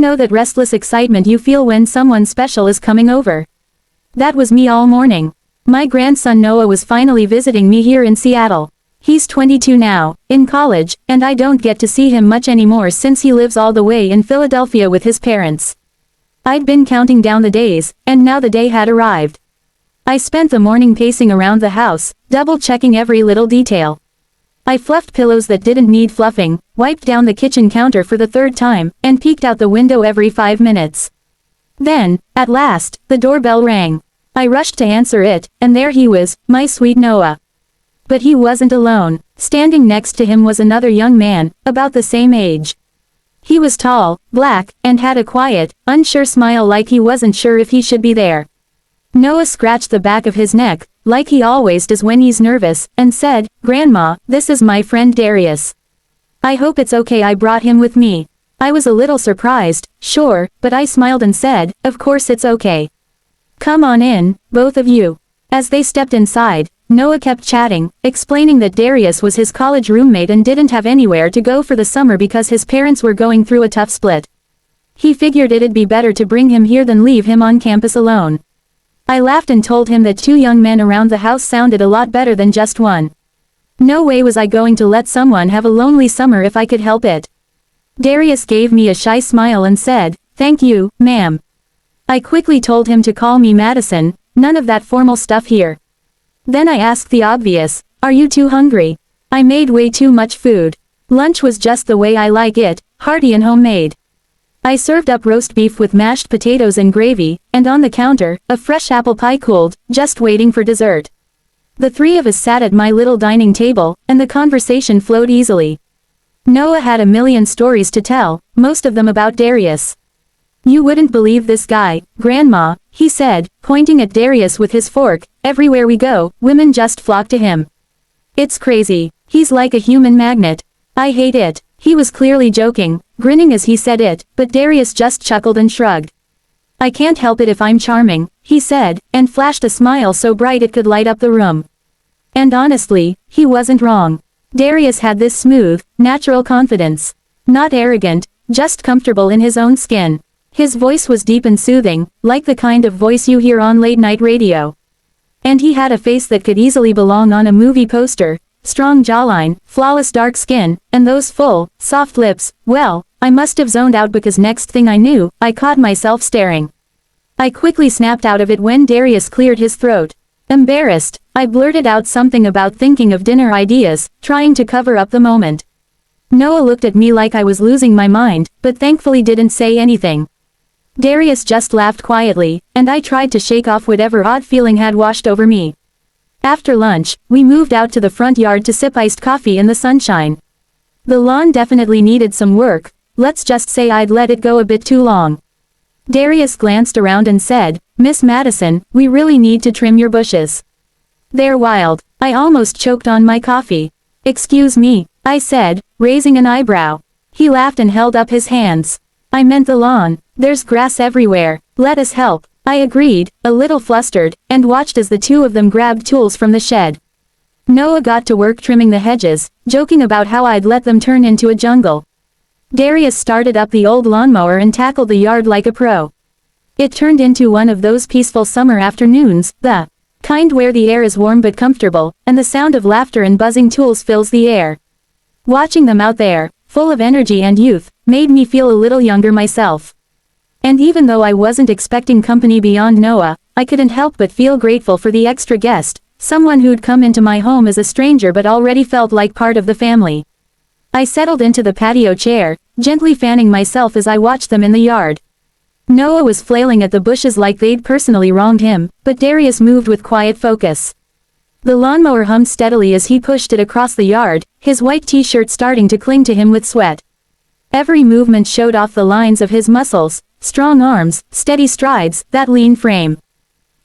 know that restless excitement you feel when someone special is coming over? That was me all morning. My grandson Noah was finally visiting me here in Seattle. He's 22 now, in college, and I don't get to see him much anymore since he lives all the way in Philadelphia with his parents. I'd been counting down the days, and now the day had arrived. I spent the morning pacing around the house, double-checking every little detail. I fluffed pillows that didn't need fluffing, wiped down the kitchen counter for the third time, and peeked out the window every 5 minutes. Then, at last, the doorbell rang. I rushed to answer it, and there he was, my sweet Noah. But he wasn't alone. Standing next to him was another young man, about the same age. He was tall, black, and had a quiet, unsure smile like he wasn't sure if he should be there. Noah scratched the back of his neck, like he always does when he's nervous, and said, "Grandma, this is my friend Darius. I hope it's okay I brought him with me." I was a little surprised, sure, but I smiled and said, "Of course it's okay. Come on in, both of you." As they stepped inside, Noah kept chatting, explaining that Darius was his college roommate and didn't have anywhere to go for the summer because his parents were going through a tough split. He figured it'd be better to bring him here than leave him on campus alone. I laughed and told him that 2 young men around the house sounded a lot better than just one. No way was I going to let someone have a lonely summer if I could help it. Darius gave me a shy smile and said, "Thank you, ma'am." I quickly told him to call me Madison, none of that formal stuff here. Then I asked the obvious, "Are you too hungry?" I made way too much food. Lunch was just the way I like it, hearty and homemade. I served up roast beef with mashed potatoes and gravy, and on the counter, a fresh apple pie cooled, just waiting for dessert. The 3 of us sat at my little dining table, and the conversation flowed easily. Noah had a million stories to tell, most of them about Darius. "You wouldn't believe this guy, Grandma," he said, pointing at Darius with his fork. "Everywhere we go, women just flock to him. It's crazy. He's like a human magnet. I hate it." He was clearly joking, grinning as he said it, but Darius just chuckled and shrugged. "I can't help it if I'm charming," he said, and flashed a smile so bright it could light up the room. And honestly, he wasn't wrong. Darius had this smooth, natural confidence. Not arrogant, just comfortable in his own skin. His voice was deep and soothing, like the kind of voice you hear on late-night radio. And he had a face that could easily belong on a movie poster, strong jawline, flawless dark skin, and those full, soft lips. Well, I must have zoned out because next thing I knew, I caught myself staring. I quickly snapped out of it when Darius cleared his throat. Embarrassed, I blurted out something about thinking of dinner ideas, trying to cover up the moment. Noah looked at me like I was losing my mind, but thankfully didn't say anything. Darius just laughed quietly, and I tried to shake off whatever odd feeling had washed over me. After lunch, we moved out to the front yard to sip iced coffee in the sunshine. The lawn definitely needed some work, let's just say I'd let it go a bit too long. Darius glanced around and said, "Miss Madison, we really need to trim your bushes. They're wild." I almost choked on my coffee. "Excuse me," I said, raising an eyebrow. He laughed and held up his hands. "I meant the lawn. There's grass everywhere. Let us help." I agreed, a little flustered, and watched as the 2 of them grabbed tools from the shed. Noah got to work trimming the hedges, joking about how I'd let them turn into a jungle. Darius started up the old lawnmower and tackled the yard like a pro. It turned into one of those peaceful summer afternoons, the kind where the air is warm but comfortable, and the sound of laughter and buzzing tools fills the air. Watching them out there, full of energy and youth, made me feel a little younger myself. And even though I wasn't expecting company beyond Noah, I couldn't help but feel grateful for the extra guest, someone who'd come into my home as a stranger but already felt like part of the family. I settled into the patio chair, gently fanning myself as I watched them in the yard. Noah was flailing at the bushes like they'd personally wronged him, but Darius moved with quiet focus. The lawnmower hummed steadily as he pushed it across the yard, his white t-shirt starting to cling to him with sweat. Every movement showed off the lines of his muscles, strong arms, steady strides, that lean frame.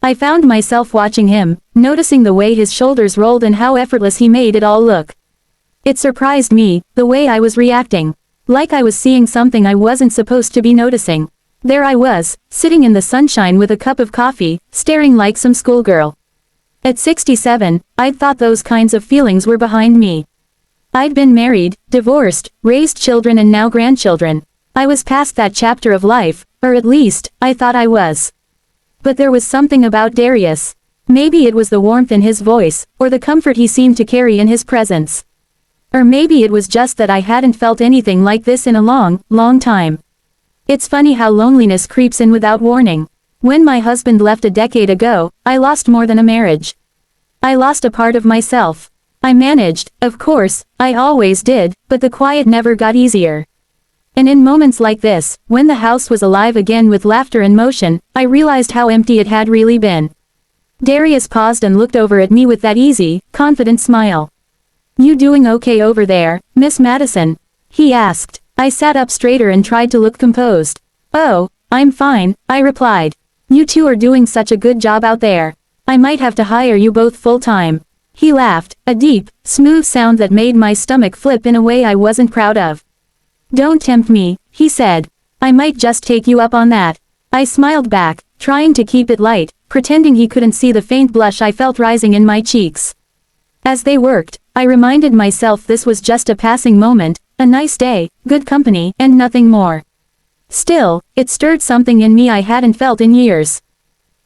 I found myself watching him, noticing the way his shoulders rolled and how effortless he made it all look. It surprised me, the way I was reacting. Like I was seeing something I wasn't supposed to be noticing. There I was, sitting in the sunshine with a cup of coffee, staring like some schoolgirl. At 67, I'd thought those kinds of feelings were behind me. I'd been married, divorced, raised children and now grandchildren. I was past that chapter of life, or at least, I thought I was. But there was something about Darius. Maybe it was the warmth in his voice, or the comfort he seemed to carry in his presence. Or maybe it was just that I hadn't felt anything like this in a long, long time. It's funny how loneliness creeps in without warning. When my husband left a decade ago, I lost more than a marriage. I lost a part of myself. I managed, of course, I always did, but the quiet never got easier. And in moments like this, when the house was alive again with laughter and motion, I realized how empty it had really been. Darius paused and looked over at me with that easy, confident smile. "You doing okay over there, Miss Madison?" he asked. I sat up straighter and tried to look composed. "Oh, I'm fine," I replied. "You two are doing such a good job out there. I might have to hire you both full-time." He laughed, a deep, smooth sound that made my stomach flip in a way I wasn't proud of. "Don't tempt me," he said. "I might just take you up on that." I smiled back, trying to keep it light, pretending he couldn't see the faint blush I felt rising in my cheeks. As they worked, I reminded myself this was just a passing moment, a nice day, good company, and nothing more. Still, it stirred something in me I hadn't felt in years.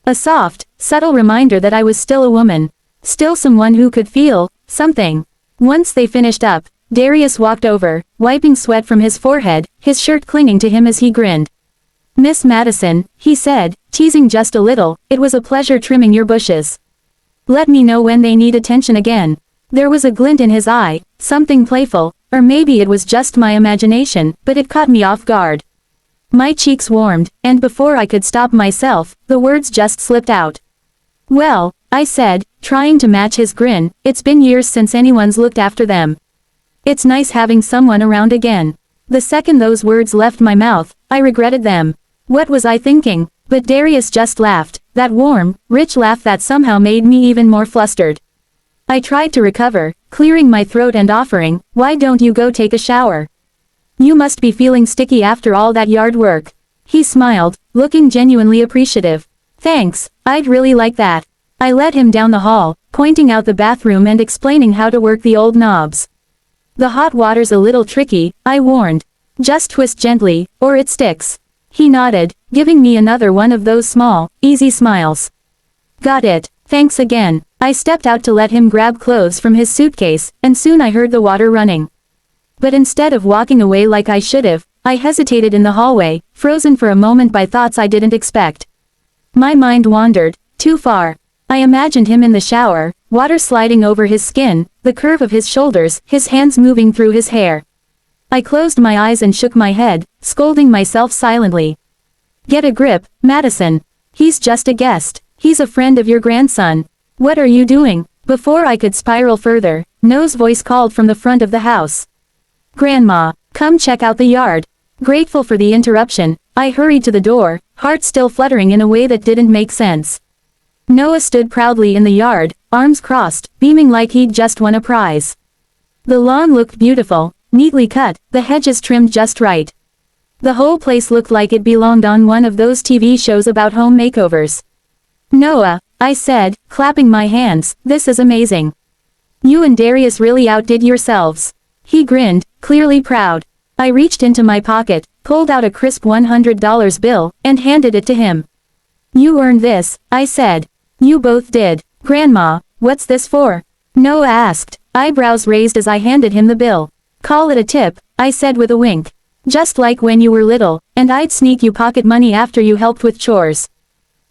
A soft, subtle reminder that I was still a woman. Still someone who could feel something. Once they finished up, Darius walked over, wiping sweat from his forehead, his shirt clinging to him as he grinned. "Miss Madison," he said, teasing just a little, "it was a pleasure trimming your bushes. Let me know when they need attention again." There was a glint in his eye, something playful, or maybe it was just my imagination, but it caught me off guard. My cheeks warmed, and before I could stop myself, the words just slipped out. "Well," I said, trying to match his grin, "it's been years since anyone's looked after them. It's nice having someone around again." The second those words left my mouth, I regretted them. What was I thinking? But Darius just laughed, that warm, rich laugh that somehow made me even more flustered. I tried to recover, clearing my throat and offering, "Why don't you go take a shower? You must be feeling sticky after all that yard work." He smiled, looking genuinely appreciative. "Thanks, I'd really like that." I led him down the hall, pointing out the bathroom and explaining how to work the old knobs. "The hot water's a little tricky," I warned. "Just twist gently, or it sticks." He nodded, giving me another one of those small, easy smiles. "Got it, thanks again." I stepped out to let him grab clothes from his suitcase, and soon I heard the water running. But instead of walking away like I should have, I hesitated in the hallway, frozen for a moment by thoughts I didn't expect. My mind wandered, too far. I imagined him in the shower, water sliding over his skin, the curve of his shoulders, his hands moving through his hair. I closed my eyes and shook my head, scolding myself silently. "Get a grip, Madison. He's just a guest. He's a friend of your grandson. What are you doing?" Before I could spiral further, No's voice called from the front of the house. "Grandma, come check out the yard." Grateful for the interruption, I hurried to the door, heart still fluttering in a way that didn't make sense. Noah stood proudly in the yard, arms crossed, beaming like he'd just won a prize. The lawn looked beautiful, neatly cut, the hedges trimmed just right. The whole place looked like it belonged on one of those TV shows about home makeovers. "Noah," I said, clapping my hands, "this is amazing. You and Darius really outdid yourselves." He grinned, clearly proud. I reached into my pocket, pulled out a crisp $100 bill, and handed it to him. "You earned this," I said. "You both did." "Grandma, what's this for?" Noah asked, eyebrows raised as I handed him the bill. "Call it a tip," I said with a wink. "Just like when you were little, and I'd sneak you pocket money after you helped with chores."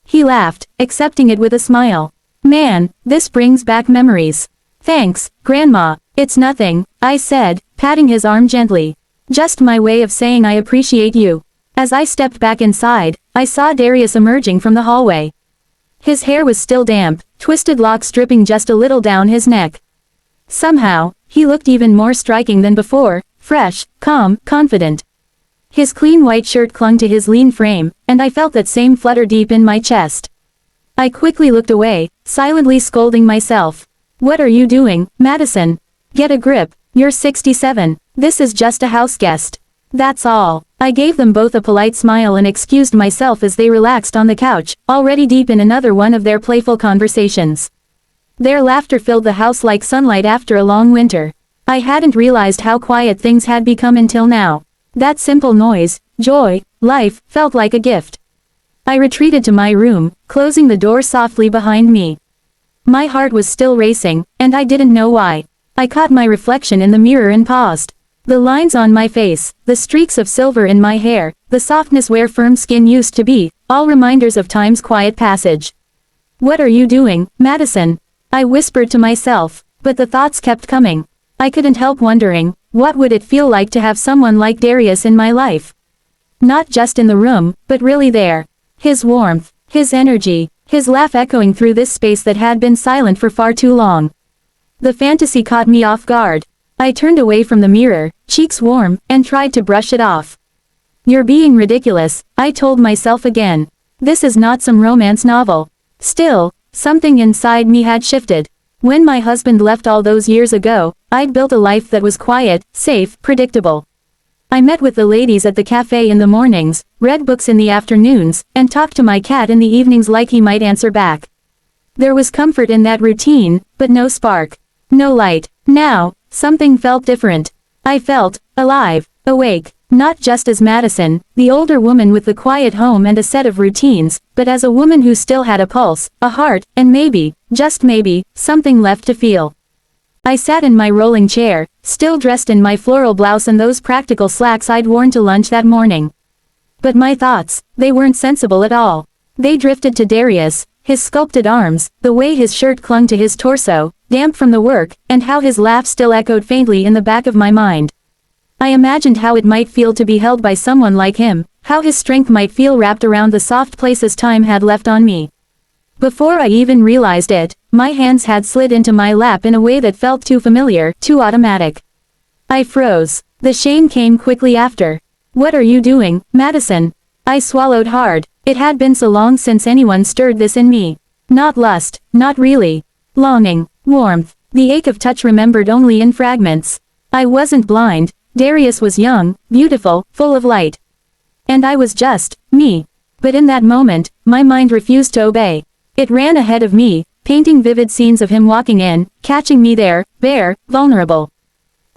He laughed, accepting it with a smile. "Man, this brings back memories." "Thanks, Grandma, it's nothing," I said, patting his arm gently. "Just my way of saying I appreciate you." As I stepped back inside, I saw Darius emerging from the hallway. His hair was still damp, twisted locks dripping just a little down his neck. Somehow, he looked even more striking than before, fresh, calm, confident. His clean white shirt clung to his lean frame, and I felt that same flutter deep in my chest. I quickly looked away, silently scolding myself. "What are you doing, Madison? Get a grip, you're 67, this is just a house guest. That's all." I gave them both a polite smile and excused myself as they relaxed on the couch, already deep in another one of their playful conversations. Their laughter filled the house like sunlight after a long winter. I hadn't realized how quiet things had become until now. That simple noise, joy, life, felt like a gift. I retreated to my room, closing the door softly behind me. My heart was still racing, and I didn't know why. I caught my reflection in the mirror and paused. The lines on my face, the streaks of silver in my hair, the softness where firm skin used to be, all reminders of time's quiet passage. "What are you doing, Madison?" I whispered to myself, but the thoughts kept coming. I couldn't help wondering, what would it feel like to have someone like Darius in my life? Not just in the room, but really there. His warmth, his energy, his laugh echoing through this space that had been silent for far too long. The fantasy caught me off guard. I turned away from the mirror, cheeks warm, and tried to brush it off. "You're being ridiculous," I told myself again. "This is not some romance novel." Still, something inside me had shifted. When my husband left all those years ago, I'd built a life that was quiet, safe, predictable. I met with the ladies at the cafe in the mornings, read books in the afternoons, and talked to my cat in the evenings like he might answer back. There was comfort in that routine, but no spark. No light. Now, something felt different. I felt alive, awake, not just as Madison, the older woman with the quiet home and a set of routines, but as a woman who still had a pulse, a heart, and maybe, just maybe, something left to feel. I sat in my rolling chair, still dressed in my floral blouse and those practical slacks I'd worn to lunch that morning. But my thoughts, they weren't sensible at all. They drifted to Darius, his sculpted arms, the way his shirt clung to his torso, damp from the work, and how his laugh still echoed faintly in the back of my mind. I imagined how it might feel to be held by someone like him, how his strength might feel wrapped around the soft places time had left on me. Before I even realized it, my hands had slid into my lap in a way that felt too familiar, too automatic. I froze. The shame came quickly after. "What are you doing, Madison?" I swallowed hard. It had been so long since anyone stirred this in me. Not lust, not really. Longing, warmth, the ache of touch remembered only in fragments. I wasn't blind. Darius was young, beautiful, full of light. And I was just me. But in that moment, my mind refused to obey. It ran ahead of me, painting vivid scenes of him walking in, catching me there, bare, vulnerable.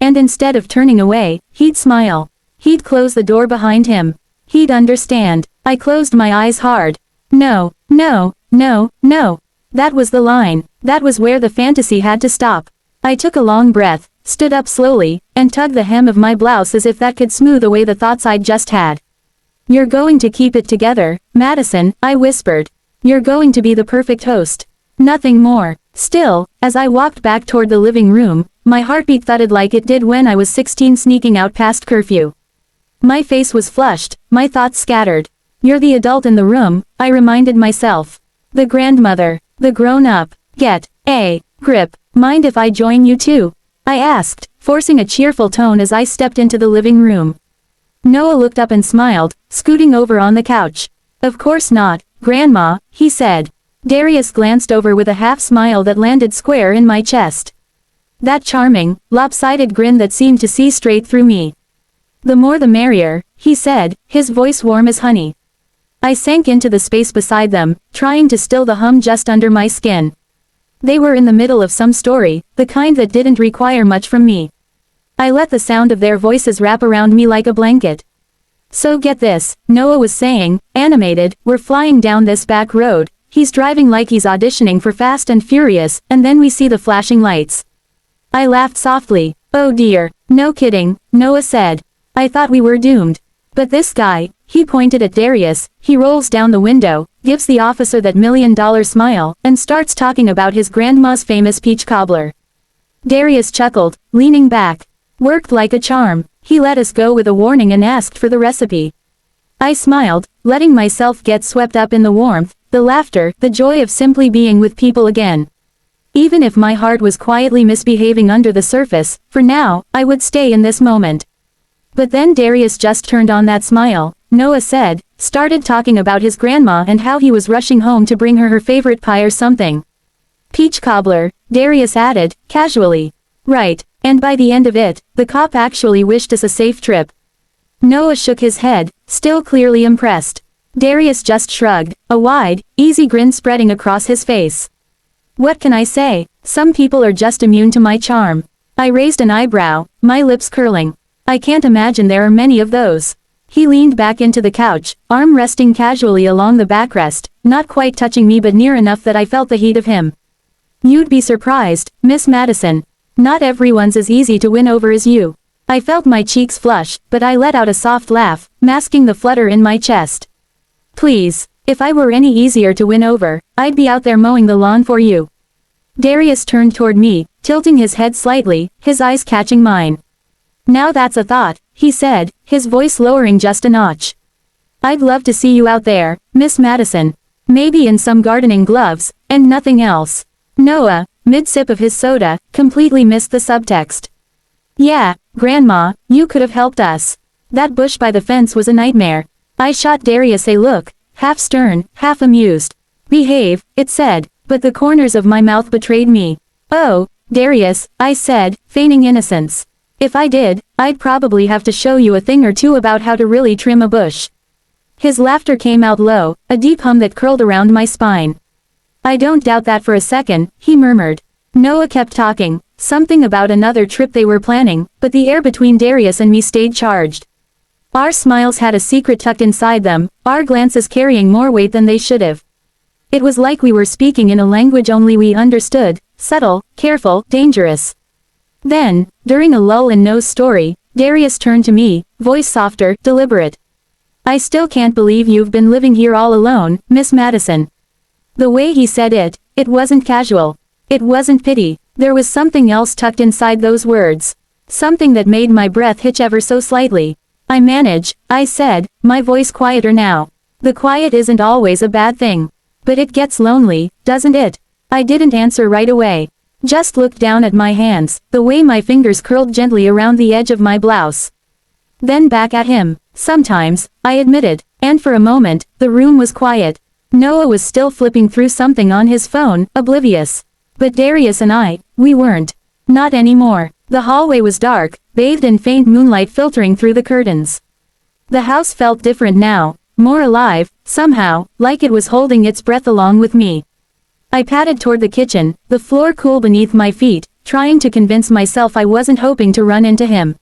And instead of turning away, he'd smile. He'd close the door behind him. He'd understand. I closed my eyes hard. No, no, no, no. That was the line. That was where the fantasy had to stop. I took a long breath, stood up slowly, and tugged the hem of my blouse as if that could smooth away the thoughts I'd just had. "You're going to keep it together, Madison," I whispered. "You're going to be the perfect host. Nothing more." Still, as I walked back toward the living room, my heartbeat thudded like it did when I was 16 sneaking out past curfew. My face was flushed, my thoughts scattered. "You're the adult in the room," I reminded myself. "The grandmother, the grown-up. Get a grip. Mind if I join you too?" I asked, forcing a cheerful tone as I stepped into the living room. Noah looked up and smiled, scooting over on the couch. "Of course not, Grandma," he said. Darius glanced over with a half-smile that landed square in my chest. That charming, lopsided grin that seemed to see straight through me. "The more the merrier," he said, his voice warm as honey. I sank into the space beside them, trying to still the hum just under my skin. They were in the middle of some story, the kind that didn't require much from me. I let the sound of their voices wrap around me like a blanket. "So get this," Noah was saying, animated, "we're flying down this back road, he's driving like he's auditioning for Fast and Furious, and then we see the flashing lights." I laughed softly. "Oh dear, no kidding," Noah said. "I thought we were doomed. But this guy," he pointed at Darius, "he rolls down the window, gives the officer that $1,000,000 smile, and starts talking about his grandma's famous peach cobbler." Darius chuckled, leaning back. "Worked like a charm. He let us go with a warning and asked for the recipe." I smiled, letting myself get swept up in the warmth, the laughter, the joy of simply being with people again. Even if my heart was quietly misbehaving under the surface, for now, I would stay in this moment. But then Darius just turned on that smile, Noah said, started talking about his grandma and how he was rushing home to bring her favorite pie or something. "Peach cobbler," Darius added, casually. "Right, and by the end of it, the cop actually wished us a safe trip." Noah shook his head, still clearly impressed. Darius just shrugged, a wide, easy grin spreading across his face. What can I say? Some people are just immune to my charm. I raised an eyebrow, my lips curling. I can't imagine there are many of those. He leaned back into the couch, arm resting casually along the backrest, not quite touching me but near enough that I felt the heat of him. You'd be surprised, Miss Madison. Not everyone's as easy to win over as you. I felt my cheeks flush, but I let out a soft laugh, masking the flutter in my chest. Please, if I were any easier to win over, I'd be out there mowing the lawn for you. Darius turned toward me, tilting his head slightly, his eyes catching mine. Now that's a thought, he said, his voice lowering just a notch. I'd love to see you out there, Miss Madison. Maybe in some gardening gloves, and nothing else. Noah, mid-sip of his soda, completely missed the subtext. Yeah, Grandma, you could have helped us. That bush by the fence was a nightmare. I shot Darius a look, half stern, half amused. Behave, it said, but the corners of my mouth betrayed me. Oh, Darius, I said, feigning innocence. If I did, I'd probably have to show you a thing or two about how to really trim a bush. His laughter came out low, a deep hum that curled around my spine. I don't doubt that for a second, he murmured. Noah kept talking, something about another trip they were planning, but the air between Darius and me stayed charged. Our smiles had a secret tucked inside them, our glances carrying more weight than they should have. It was like we were speaking in a language only we understood, subtle, careful, dangerous. Then, during a lull in Noah's story, Darius turned to me, voice softer, deliberate. I still can't believe you've been living here all alone, Miss Madison. The way he said it, it wasn't casual. It wasn't pity. There was something else tucked inside those words. Something that made my breath hitch ever so slightly. I manage, I said, my voice quieter now. The quiet isn't always a bad thing. But it gets lonely, doesn't it? I didn't answer right away. Just looked down at my hands, the way my fingers curled gently around the edge of my blouse. Then back at him. Sometimes, I admitted, and for a moment, the room was quiet. Noah was still flipping through something on his phone, oblivious. But Darius and I, we weren't. Not anymore. The hallway was dark, bathed in faint moonlight filtering through the curtains. The house felt different now, more alive, somehow, like it was holding its breath along with me. I padded toward the kitchen, the floor cool beneath my feet, trying to convince myself I wasn't hoping to run into him.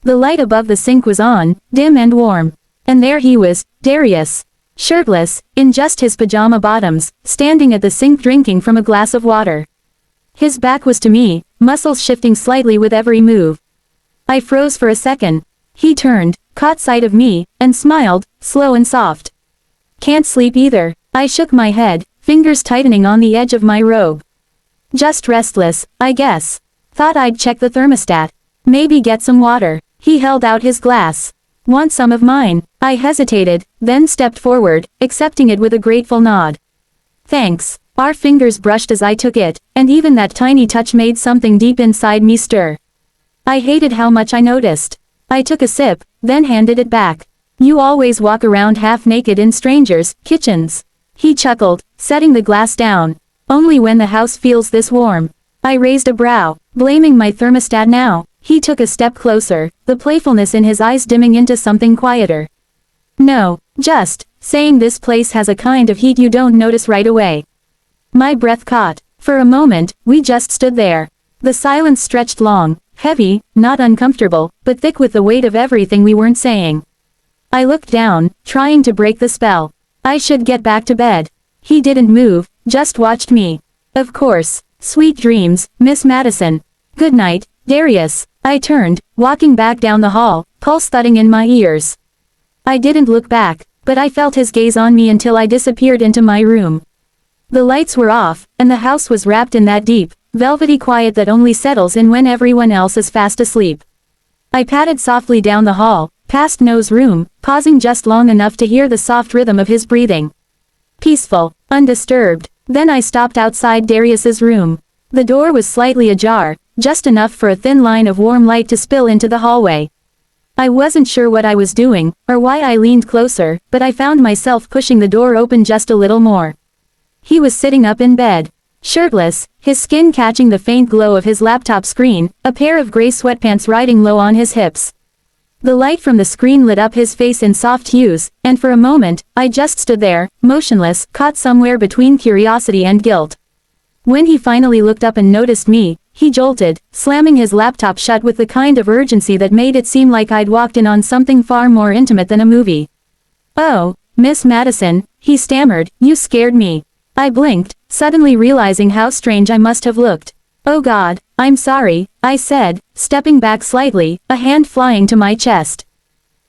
The light above the sink was on, dim and warm. And there he was, Darius. Shirtless, in just his pajama bottoms, standing at the sink drinking from a glass of water. His back was to me, muscles shifting slightly with every move. I froze for a second. He turned, caught sight of me, and smiled, slow and soft. Can't sleep either. I shook my head, fingers tightening on the edge of my robe. Just restless, I guess. Thought I'd check the thermostat. Maybe get some water. He held out his glass. Want some of mine? I hesitated, then stepped forward, accepting it with a grateful nod. Thanks. Our fingers brushed as I took it, and even that tiny touch made something deep inside me stir. I hated how much I noticed. I took a sip, then handed it back. You always walk around half naked in strangers' kitchens. He chuckled, setting the glass down. Only when the house feels this warm. I raised a brow, blaming my thermostat now. He took a step closer, the playfulness in his eyes dimming into something quieter. No, just saying this place has a kind of heat you don't notice right away. My breath caught. For a moment, we just stood there. The silence stretched long, heavy, not uncomfortable, but thick with the weight of everything we weren't saying. I looked down, trying to break the spell. I should get back to bed. He didn't move, just watched me. Of course. Sweet dreams, Miss Madison. Good night, Darius. I turned, walking back down the hall, pulse thudding in my ears. I didn't look back, but I felt his gaze on me until I disappeared into my room. The lights were off, and the house was wrapped in that deep, velvety quiet that only settles in when everyone else is fast asleep. I padded softly down the hall, past Noah's room, pausing just long enough to hear the soft rhythm of his breathing. Peaceful, undisturbed. Then I stopped outside Darius's room. The door was slightly ajar, just enough for a thin line of warm light to spill into the hallway. I wasn't sure what I was doing, or why I leaned closer, but I found myself pushing the door open just a little more. He was sitting up in bed. Shirtless, his skin catching the faint glow of his laptop screen, a pair of gray sweatpants riding low on his hips. The light from the screen lit up his face in soft hues, and for a moment, I just stood there, motionless, caught somewhere between curiosity and guilt. When he finally looked up and noticed me, he jolted, slamming his laptop shut with the kind of urgency that made it seem like I'd walked in on something far more intimate than a movie. "Oh, Miss Madison," he stammered, "you scared me." I blinked, suddenly realizing how strange I must have looked. "Oh God, I'm sorry," I said, stepping back slightly, a hand flying to my chest.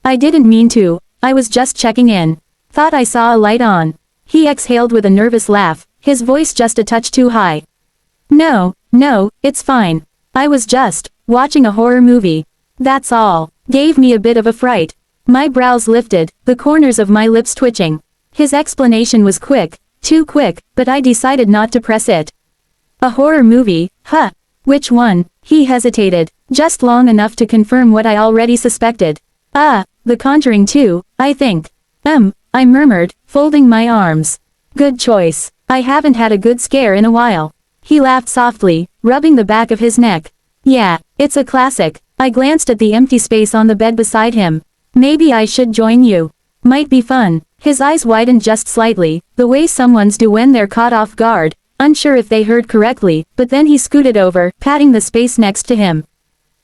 "I didn't mean to, I was just checking in. Thought I saw a light on." He exhaled with a nervous laugh, his voice just a touch too high. No, it's fine. I was just watching a horror movie. That's all." Gave me a bit of a fright. My brows lifted, the corners of my lips twitching. His explanation was quick, too quick, but I decided not to press it. "A horror movie, huh? Which one?" He hesitated, just long enough to confirm what I already suspected. The Conjuring 2, I think." I murmured, folding my arms. "Good choice. I haven't had a good scare in a while." He laughed softly, rubbing the back of his neck. "Yeah, it's a classic." I glanced at the empty space on the bed beside him. "Maybe I should join you. Might be fun." His eyes widened just slightly, the way someone's do when they're caught off guard, unsure if they heard correctly, but then he scooted over, patting the space next to him.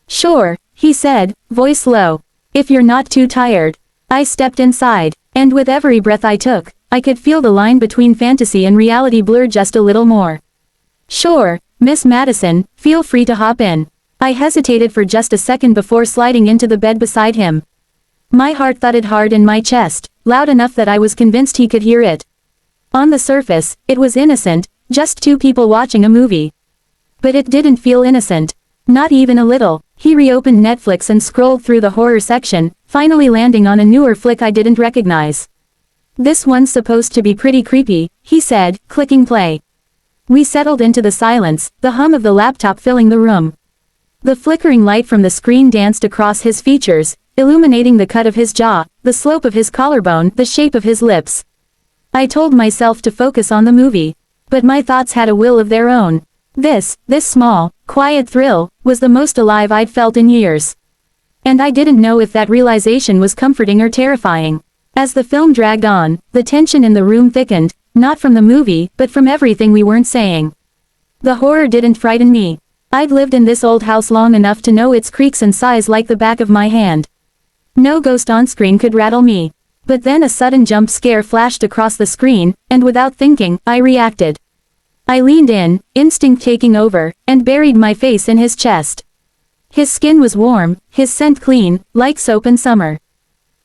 "Sure," he said, voice low. "If you're not too tired." I stepped inside, and with every breath I took, I could feel the line between fantasy and reality blur just a little more. "Sure, Miss Madison, feel free to hop in." I hesitated for just a second before sliding into the bed beside him. My heart thudded hard in my chest, loud enough that I was convinced he could hear it. On the surface, it was innocent, just two people watching a movie. But it didn't feel innocent. Not even a little. He reopened Netflix and scrolled through the horror section, finally landing on a newer flick I didn't recognize. "This one's supposed to be pretty creepy," he said, clicking play. We settled into the silence, the hum of the laptop filling the room. The flickering light from the screen danced across his features, illuminating the cut of his jaw, the slope of his collarbone, the shape of his lips. I told myself to focus on the movie. But my thoughts had a will of their own. This small, quiet thrill, was the most alive I'd felt in years. And I didn't know if that realization was comforting or terrifying. As the film dragged on, the tension in the room thickened, not from the movie, but from everything we weren't saying. The horror didn't frighten me. I'd lived in this old house long enough to know its creaks and sighs like the back of my hand. No ghost on screen could rattle me. But then a sudden jump scare flashed across the screen, and without thinking, I reacted. I leaned in, instinct taking over, and buried my face in his chest. His skin was warm, his scent clean, like soap in summer.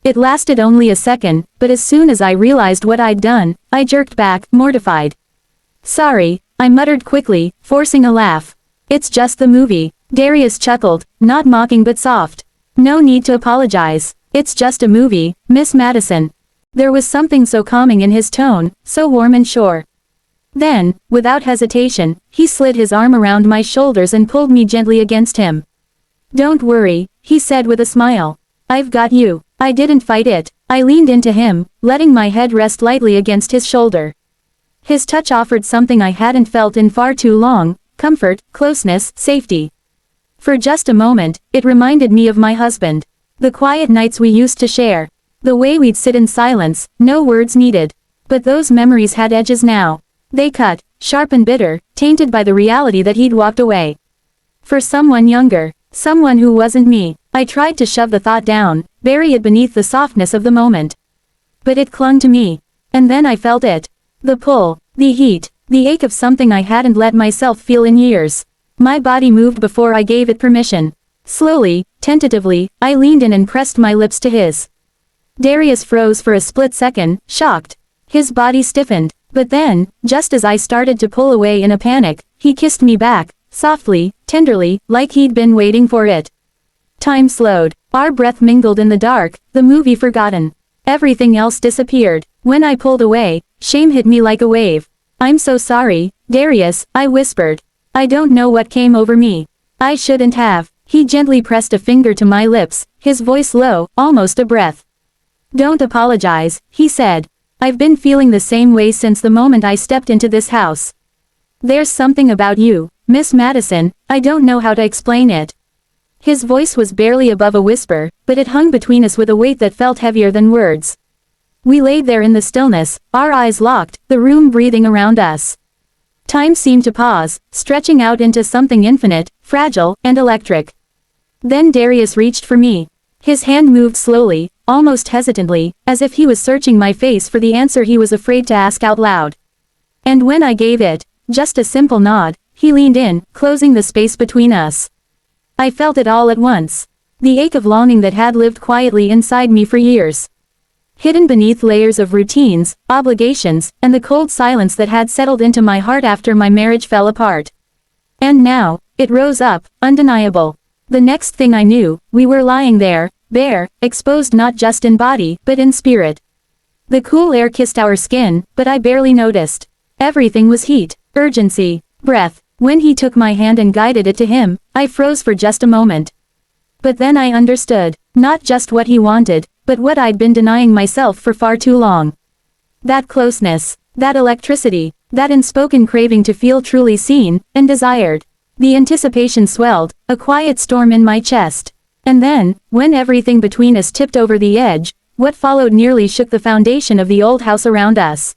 It lasted only a second, but as soon as I realized what I'd done, I jerked back, mortified. "Sorry," I muttered quickly, forcing a laugh. "It's just the movie." Darius chuckled, not mocking but soft. "No need to apologize. It's just a movie, Miss Madison." There was something so calming in his tone, so warm and sure. Then, without hesitation, he slid his arm around my shoulders and pulled me gently against him. "Don't worry," he said with a smile. "I've got you." I didn't fight it. I leaned into him, letting my head rest lightly against his shoulder. His touch offered something I hadn't felt in far too long: comfort, closeness, safety. For just a moment, it reminded me of my husband. The quiet nights we used to share. The way we'd sit in silence, no words needed. But those memories had edges now. They cut, sharp and bitter, tainted by the reality that he'd walked away. For someone younger. Someone who wasn't me. I tried to shove the thought down, bury it beneath the softness of the moment. But it clung to me. And then I felt it. The pull, the heat, the ache of something I hadn't let myself feel in years. My body moved before I gave it permission. Slowly, tentatively, I leaned in and pressed my lips to his. Darius froze for a split second, shocked. His body stiffened, but then, just as I started to pull away in a panic, he kissed me back, softly, tenderly, like he'd been waiting for it. Time slowed. Our breath mingled in the dark, the movie forgotten. Everything else disappeared. When I pulled away, shame hit me like a wave. "I'm so sorry, Darius," I whispered. "I don't know what came over me. I shouldn't have." He gently pressed a finger to my lips, his voice low, almost a breath. "Don't apologize," he said. "I've been feeling the same way since the moment I stepped into this house. There's something about you, Miss Madison, I don't know how to explain it." His voice was barely above a whisper, but it hung between us with a weight that felt heavier than words. We laid there in the stillness, our eyes locked, the room breathing around us. Time seemed to pause, stretching out into something infinite, fragile, and electric. Then Darius reached for me. His hand moved slowly, almost hesitantly, as if he was searching my face for the answer he was afraid to ask out loud. And when I gave it, just a simple nod, he leaned in, closing the space between us. I felt it all at once. The ache of longing that had lived quietly inside me for years. Hidden beneath layers of routines, obligations, and the cold silence that had settled into my heart after my marriage fell apart. And now, it rose up, undeniable. The next thing I knew, we were lying there, bare, exposed not just in body, but in spirit. The cool air kissed our skin, but I barely noticed. Everything was heat, urgency, breath. When he took my hand and guided it to him, I froze for just a moment. But then I understood, not just what he wanted, but what I'd been denying myself for far too long. That closeness, that electricity, that unspoken craving to feel truly seen, and desired. The anticipation swelled, a quiet storm in my chest. And then, when everything between us tipped over the edge, what followed nearly shook the foundation of the old house around us.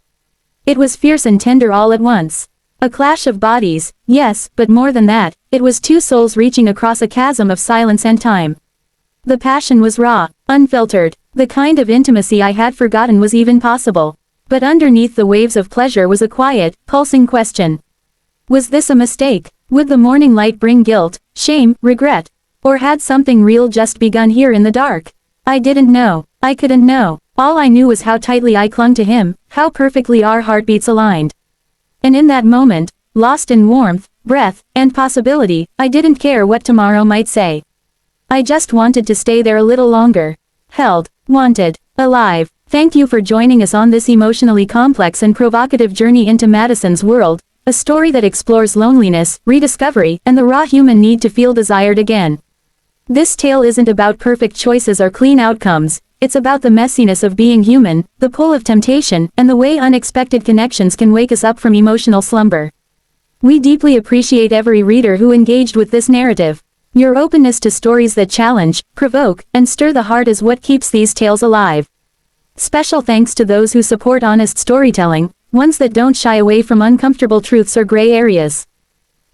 It was fierce and tender all at once. A clash of bodies, yes, but more than that, it was two souls reaching across a chasm of silence and time. The passion was raw, unfiltered, the kind of intimacy I had forgotten was even possible. But underneath the waves of pleasure was a quiet, pulsing question. Was this a mistake? Would the morning light bring guilt, shame, regret? Or had something real just begun here in the dark? I didn't know. I couldn't know. All I knew was how tightly I clung to him, how perfectly our heartbeats aligned. And in that moment, lost in warmth, breath, and possibility, I didn't care what tomorrow might say. I just wanted to stay there a little longer. Held, wanted, alive. Thank you for joining us on this emotionally complex and provocative journey into Madison's world, a story that explores loneliness, rediscovery, and the raw human need to feel desired again. This tale isn't about perfect choices or clean outcomes. It's about the messiness of being human, the pull of temptation, and the way unexpected connections can wake us up from emotional slumber. We deeply appreciate every reader who engaged with this narrative. Your openness to stories that challenge, provoke, and stir the heart is what keeps these tales alive. Special thanks to those who support honest storytelling, ones that don't shy away from uncomfortable truths or gray areas.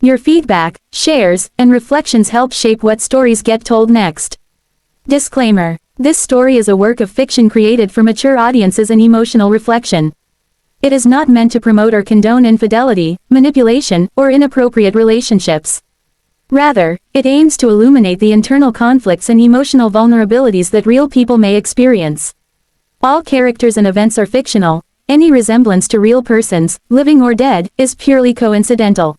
Your feedback, shares, and reflections help shape what stories get told next. Disclaimer. This story is a work of fiction created for mature audiences and emotional reflection. It is not meant to promote or condone infidelity, manipulation, or inappropriate relationships. Rather, it aims to illuminate the internal conflicts and emotional vulnerabilities that real people may experience. All characters and events are fictional. Any resemblance to real persons, living or dead, is purely coincidental.